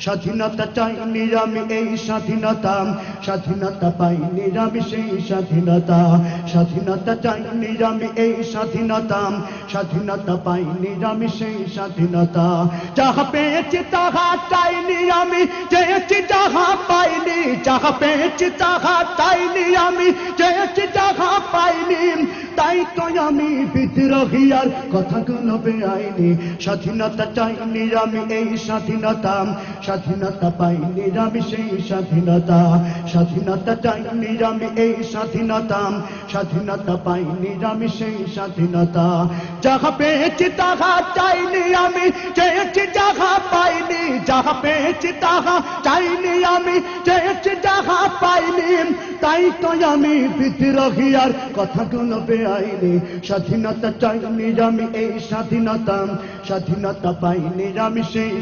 স্বাধীনতা চাইনি আমি এই স্বাধীনতা, স্বাধীনতা পাইনি আমি সেই স্বাধীনতা। স্বাধীনতা চাইনি আমি এই স্বাধীনতা, স্বাধীনতা পাইনি আমি সেই স্বাধীনতা। যাহা পেয়েছি তাহা চাইনি আমি, চেয়েছি যাহা পাইনি। যাহা পেয়েছি তাহা চাইনি আমি, চেয়েছি যাহা পাইনি। তাই তো আমি বিদ্রোহী আর কথাগুলো বেআইনি। স্বাধীনতা চাইনি আমি এই স্বাধীনতা, স্বাধীনতা পাইনি আমি সেই স্বাধীনতা। স্বাধীনতা চাইনি আমি এই স্বাধীনতা, স্বাধীনতা পাইনি আমি সেই স্বাধীনতা। যাহা পেয়েছি তাহা চাইনি আমি, চেয়েছি যাহা পাইনি। যাহা পেয়েছি তাহা চাইনি আমি, চেয়েছি যাহা পাইনি। তাই তো আমি বিদ্রোহী আর কথাগুলো বেআইনি। স্বাধীনতা চাইনি আমি এই স্বাধীনতা, স্বাধীনতা পাইনি আমি সেই